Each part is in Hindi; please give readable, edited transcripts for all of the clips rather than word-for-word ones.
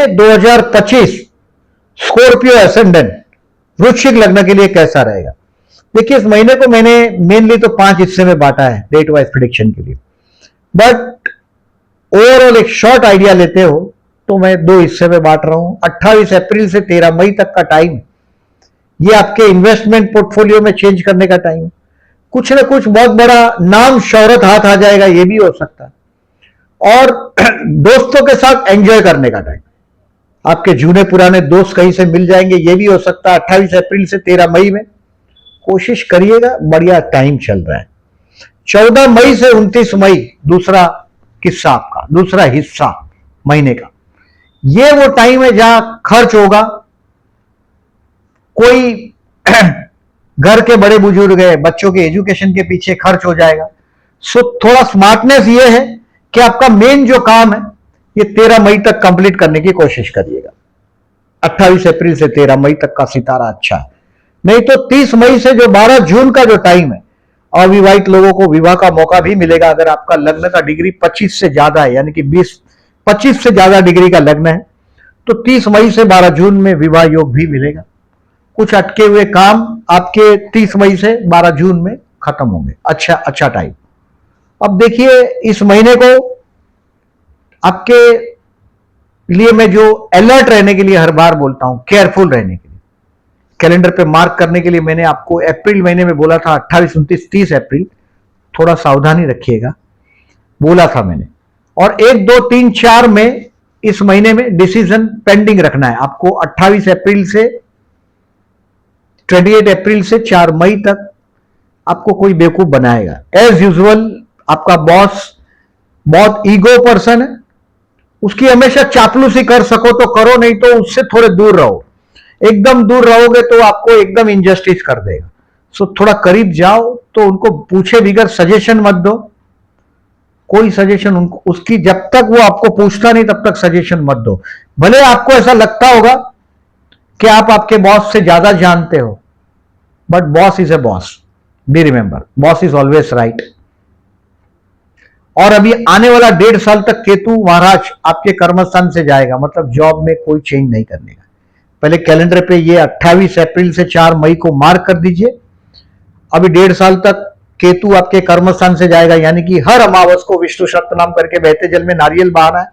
2025 स्कॉर्पियो एसेंडेंट वृश्चिक लग्न के लिए कैसा रहेगा। देखिए, इस महीने को मैंने मेनली तो 5 हिस्से में बांटा है डेट वाइज प्रेडिक्शन के लिए, बट ओवरऑल एक शॉर्ट आइडिया लेते हो तो मैं 2 हिस्से में बांट रहा हूं। 28 अप्रैल से 13 मई तक का टाइम, ये आपके इन्वेस्टमेंट पोर्टफोलियो में चेंज करने का टाइम। कुछ ना कुछ बहुत बड़ा नाम शौहरत हाथ आ जाएगा, ये भी हो सकता है। और दोस्तों के साथ एंजॉय करने का टाइम, आपके जूने पुराने दोस्त कहीं से मिल जाएंगे, ये भी हो सकता है। 28 अप्रैल से 13 मई में कोशिश करिएगा, बढ़िया टाइम चल रहा है। 14 मई से 29 मई दूसरा किस्सा आपका, दूसरा हिस्सा महीने का, ये वो टाइम है जहां खर्च होगा। कोई घर के बड़े बुजुर्ग है, बच्चों के एजुकेशन के पीछे खर्च हो जाएगा। सो थोड़ा स्मार्टनेस ये है कि आपका मेन जो काम है ये 13 मई तक कंप्लीट करने की कोशिश करिएगा। 28 अप्रैल से 13 मई तक का सितारा अच्छा है। नहीं तो 30 मई से जो 12 जून का जो टाइम है, अविवाहित लोगों को विवाह का मौका भी मिलेगा। अगर आपका लग्न का डिग्री 25 से ज्यादा है, यानी कि 25 से ज्यादा डिग्री का लग्न है, तो 30 मई से 12 जून में विवाह योग भी मिलेगा। कुछ अटके हुए काम आपके 30 मई से 12 जून में खत्म होंगे। अच्छा टाइम। अब देखिए, इस महीने को आपके लिए मैं जो अलर्ट रहने के लिए हर बार बोलता हूं, केयरफुल रहने के लिए, कैलेंडर पे मार्क करने के लिए मैंने आपको अप्रैल महीने में बोला था 28, 29, 30 अप्रैल, थोड़ा सावधानी रखिएगा, बोला था मैंने। और 1, 2, 3, 4 में इस महीने में डिसीजन पेंडिंग रखना है आपको। 28 अप्रैल से 28 अप्रैल से 4 मई तक आपको कोई बेवकूफ बनाएगा। एज यूजुअल आपका बॉस बहुत ईगो पर्सन है, उसकी हमेशा चापलूसी कर सको तो करो, नहीं तो उससे थोड़े दूर रहो। एकदम दूर रहोगे तो आपको एकदम इनजस्टिस कर देगा। सो थोड़ा करीब जाओ तो उनको पूछे बिगर सजेशन मत दो। कोई सजेशन उनको, उसकी जब तक वो आपको पूछता नहीं तब तक सजेशन मत दो। भले आपको ऐसा लगता होगा कि आप आपके बॉस से ज्यादा जानते हो, but boss is a boss. Be remember, boss is always right. और अभी आने वाला 1.5 साल तक केतु महाराज आपके कर्मस्थान से जाएगा, मतलब जॉब में कोई चेंज नहीं करने का। पहले कैलेंडर पे ये 28 अप्रैल से 4 मई को मार्क कर दीजिए। अभी 1.5 साल तक केतु आपके कर्मस्थान से जाएगा, यानी कि हर अमावस को विष्णु सप्तनाम करके बहते जल में नारियल बहाना है।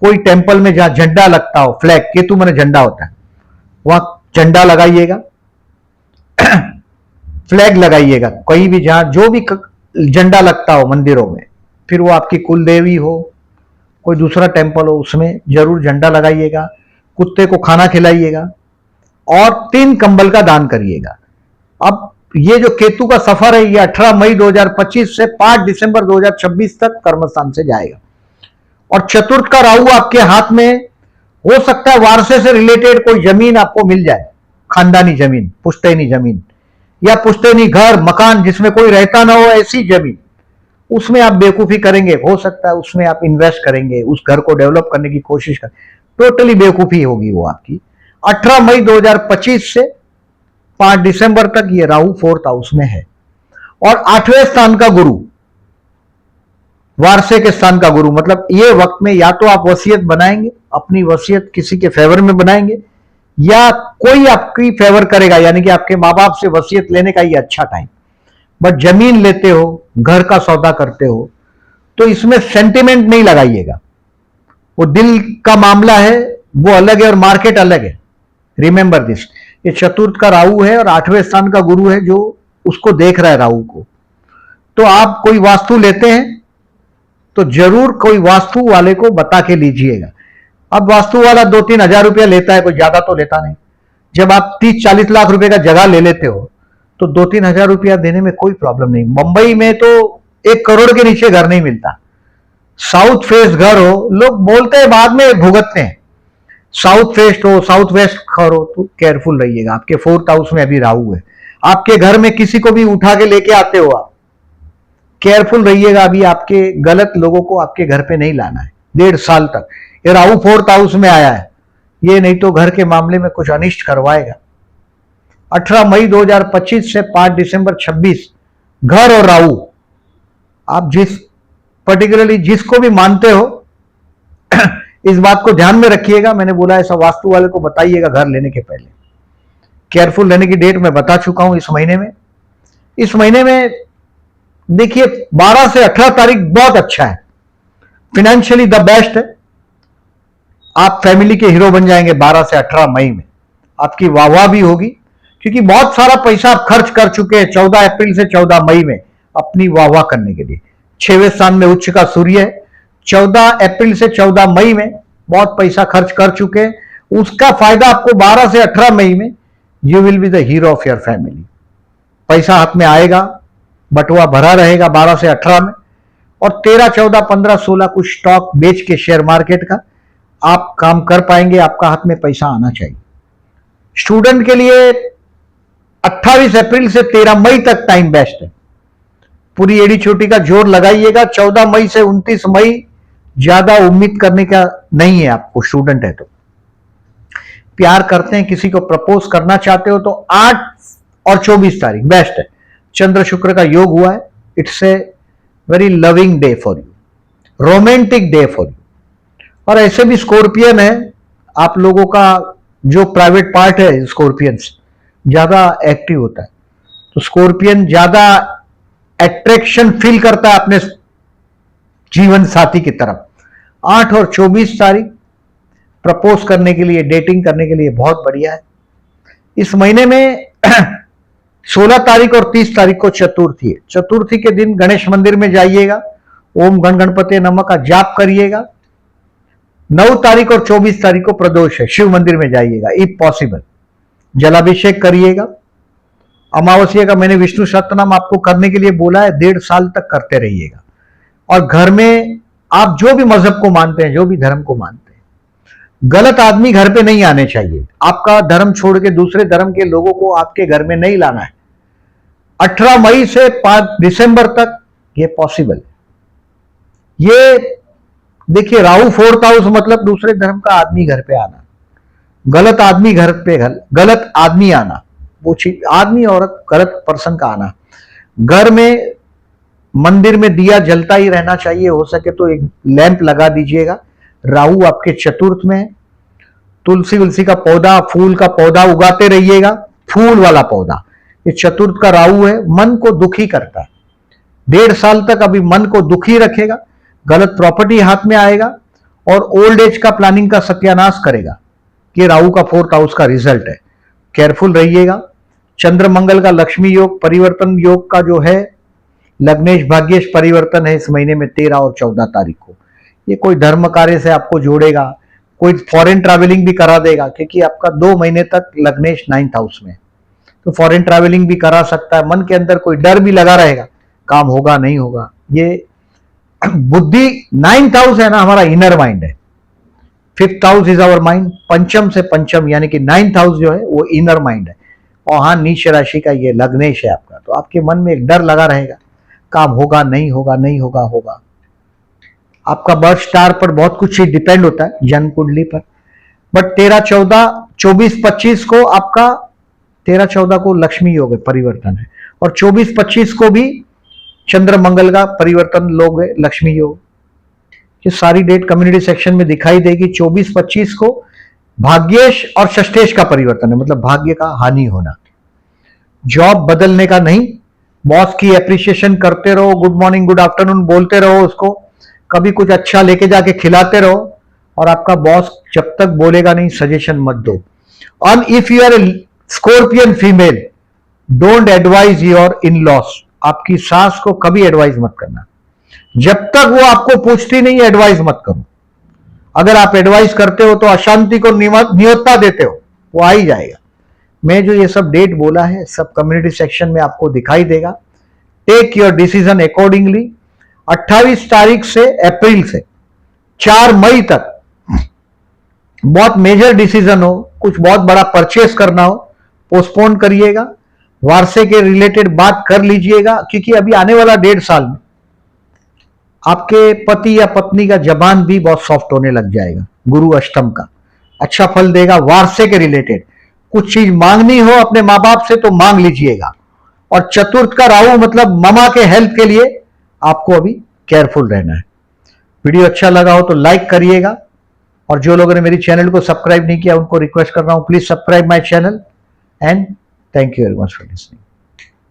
कोई टेंपल में जहां झंडा लगता हो, फ्लैग, केतु माने झंडा होता है, वहां झंडा लगाइएगा, फ्लैग लगाइएगा। कहीं भी जहां जो भी झंडा लगता हो मंदिरों में, फिर वो आपकी कुल देवी हो, कोई दूसरा टेंपल हो, उसमें जरूर झंडा लगाइएगा। कुत्ते को खाना खिलाइएगा और 3 कंबल का दान करिएगा। अब ये जो केतु का सफर है ये 18 मई 2025 से 5 दिसंबर 2026 तक कर्मस्थान से जाएगा। और चतुर्थ का राहु आपके हाथ में, हो सकता है वारसे से रिलेटेड कोई जमीन आपको मिल जाए, खानदानी जमीन, पुश्तैनी जमीन या पुश्तैनी घर मकान जिसमें कोई रहता ना हो, ऐसी जमीन, उसमें आप बेवकूफी करेंगे। हो सकता है उसमें आप इन्वेस्ट करेंगे, उस घर को डेवलप करने की कोशिश करें, टोटली बेवकूफी होगी वो आपकी। 18 मई 2025 से 5 दिसंबर तक ये राहु 4th हाउस में है। और 8वें स्थान का गुरु, वारसे के स्थान का गुरु, मतलब ये वक्त में या तो आप वसीयत बनाएंगे, अपनी वसीयत किसी के फेवर में बनाएंगे, या कोई आपकी फेवर करेगा, यानी कि आपके माँ बाप से वसीयत लेने का ये अच्छा टाइम। बट जमीन लेते हो, घर का सौदा करते हो, तो इसमें सेंटिमेंट नहीं लगाइएगा। वो दिल का मामला है, वो अलग है और मार्केट अलग है। Remember this. ये चतुर्थ का राहु है और 8वें स्थान का गुरु है जो उसको देख रहा है राहु को। तो आप कोई वास्तु लेते हैं तो जरूर कोई वास्तु वाले को बता के लीजिएगा। अब वास्तु वाला 2-3 हजार रुपया लेता है, कोई ज्यादा तो लेता नहीं। जब आप 30-40 लाख रुपए का जगह ले लेते हो तो 2-3 हजार रुपया देने में कोई प्रॉब्लम नहीं। मुंबई में तो 1 करोड़ के नीचे घर नहीं मिलता। साउथ फेस घर हो, लोग बोलते हैं बाद में भुगतते हैं, साउथ फेस हो, साउथ वेस्ट घर हो, तो केयरफुल रहिएगा। आपके 4th हाउस में अभी राहु है, आपके घर में किसी को भी उठा के लेके आते हो आप, केयरफुल रहिएगा। अभी आपके गलत लोगों को आपके घर पे नहीं लाना है 1.5 साल तक। ये राहु 4th हाउस में आया है, ये नहीं तो घर के मामले में कुछ अनिष्ट करवाएगा। 18 मई 2025 से 5 दिसंबर 26, घर और राहु, आप जिस पर्टिकुलरली जिसको भी मानते हो इस बात को ध्यान में रखिएगा। मैंने बोला ऐसा वास्तु वाले को बताइएगा घर लेने के पहले। केयरफुल रहने की डेट मैं बता चुका हूं इस महीने में। इस महीने में देखिए 12 से 18 तारीख बहुत अच्छा है, फिनेंशियली द बेस्ट है। आप फैमिली के हीरो बन जाएंगे 12 से 18 मई में। आपकी वाहवाह भी होगी क्योंकि बहुत सारा पैसा आप खर्च कर चुके हैं 14 अप्रैल से 14 मई में अपनी वाहवाह करने के लिए। 6वें स्थान में उच्च का सूर्य है। 14 अप्रैल से 14 मई में बहुत पैसा खर्च कर चुके हैं, उसका फायदा आपको 12 से 18 मई में you will be the hero of your family. पैसा हाथ में आएगा, बटुआ भरा रहेगा 12 से 18 में। और 13, 14, 15, 16 कुछ स्टॉक बेच के शेयर मार्केट का आप काम कर पाएंगे। आपका हाथ में पैसा आना चाहिए। स्टूडेंट के लिए 28 अप्रैल से 13 मई तक टाइम बेस्ट है। पूरी एड़ी छोटी का जोर लगाइएगा। 14 मई से 29 मई ज्यादा उम्मीद करने का नहीं है आपको, स्टूडेंट है तो। प्यार करते हैं, किसी को प्रपोज करना चाहते हो तो 8 और 24 तारीख बेस्ट है। चंद्र शुक्र का योग हुआ है। It's a very loving day for you, romantic day for you. और ऐसे भी स्कॉर्पियन है, आप लोगों का जो प्राइवेट पार्ट है स्कॉर्पियंस ज्यादा एक्टिव होता है, तो स्कॉर्पियन ज्यादा अट्रैक्शन फील करता है अपने जीवन साथी की तरफ। 8 और 24 तारीख प्रपोज करने के लिए, डेटिंग करने के लिए बहुत बढ़िया है। इस महीने में 16 तारीख और 30 तारीख को चतुर्थी है। चतुर्थी के दिन गणेश मंदिर में जाइएगा, ओम गण गणपति नमः का जाप करिएगा। 9 तारीख और 24 तारीख को प्रदोष है, शिव मंदिर में जाइएगा इफ पॉसिबल, जलाभिषेक करिएगा। अमावस्या का मैंने विष्णु सहस्त्रनाम आपको करने के लिए बोला है, 1.5 साल तक करते रहिएगा। और घर में आप जो भी मजहब को मानते हैं, जो भी धर्म को मानते हैं, गलत आदमी घर पे नहीं आने चाहिए। आपका धर्म छोड़ के दूसरे धर्म के लोगों को आपके घर में नहीं लाना है। 18 मई से 5 दिसंबर तक ये पॉसिबल है। ये देखिए राहु 4th हाउस मतलब दूसरे धर्म का आदमी घर पे आना, गलत आदमी घर पे, गलत आदमी आना, वो चीज आदमी औरत गलत पर्सन का आना। घर में मंदिर में दिया जलता ही रहना चाहिए, हो सके तो एक लैंप लगा दीजिएगा। राहु आपके चतुर्थ में है। तुलसी उलसी का पौधा, फूल का पौधा उगाते रहिएगा, फूल वाला पौधा। ये चतुर्थ का राहु है, मन को दुखी करता है। 1.5 साल तक अभी मन को दुखी रखेगा, गलत प्रॉपर्टी हाथ में आएगा और ओल्ड एज का प्लानिंग का सत्यानाश करेगा। ये राहु का 4th हाउस का रिजल्ट है। केयरफुल रहिएगा। चंद्र मंगल का लक्ष्मी योग, परिवर्तन योग का जो है लग्नेश भाग्येश परिवर्तन है इस महीने में 13 और 14 तारीख को। ये कोई धर्म कार्य से आपको जोड़ेगा, कोई फॉरेन ट्रैवलिंग भी करा देगा, क्योंकि आपका 2 महीने तक लग्नेश 9th हाउस में, तो फॉरेन ट्रैवलिंग भी करा सकता है। मन के अंदर कोई डर भी लगा रहेगा, काम होगा नहीं होगा। ये बुद्धि 9th हाउस है ना, हमारा इनर माइंड है। 5th house is our mind. पंचम से पंचम यानी कि 9th हाउस जो है वो इनर माइंड है। और हाँ, नीच राशि का ये लग्नेश है आपका, तो आपके मन में एक डर लगा रहेगा, काम होगा नहीं होगा, नहीं होगा होगा। आपका बर्थ स्टार पर बहुत कुछ चीज डिपेंड होता है, जन्म कुंडली पर। बट 13, 14, 24, 25 को आपका 13, 14 को लक्ष्मी योग है, परिवर्तन है। और 24, 25 को भी चंद्र मंगल का परिवर्तन योग है, लक्ष्मी योग। ये सारी डेट कम्युनिटी सेक्शन में दिखाई देगी। 24, 25 को भाग्येश और षष्ठेश का परिवर्तन है, मतलब भाग्य का हानि होना। जॉब बदलने का नहीं, बॉस की एप्रिसिएशन करते रहो, गुड मॉर्निंग गुड आफ्टरनून बोलते रहो उसको, कभी कुछ अच्छा लेके जाके खिलाते रहो। और आपका बॉस जब तक बोलेगा नहीं सजेशन मत दो। और if you are a scorpion female, don't advise your in-laws. आपकी सास को कभी एडवाइस मत करना, जब तक वो आपको पूछती नहीं एडवाइस मत करो। अगर आप एडवाइस करते हो तो अशांति को न्योता देते हो, वो आ ही जाएगा। मैं जो ये सब डेट बोला है सब कम्युनिटी सेक्शन में आपको दिखाई देगा। Take your decision accordingly. 28 तारीख से अप्रैल से 4 मई तक बहुत मेजर डिसीजन हो, कुछ बहुत बड़ा परचेस करना हो, पोस्टपोन करिएगा। वारसे के रिलेटेड बात कर लीजिएगा, क्योंकि अभी आने वाला 1.5 साल में आपके पति या पत्नी का जबान भी बहुत सॉफ्ट होने लग जाएगा। गुरु अष्टम का अच्छा फल देगा। वारसे के रिलेटेड कुछ चीज मांगनी हो अपने माँ बाप से तो मांग लीजिएगा। और चतुर्थ का राहु मतलब ममा के हेल्थ के लिए आपको अभी केयरफुल रहना है। वीडियो अच्छा लगा हो तो लाइक करिएगा, और जो लोगों ने मेरी चैनल को सब्सक्राइब नहीं किया उनको रिक्वेस्ट कर रहा हूं, please subscribe my channel and thank you very much for listening.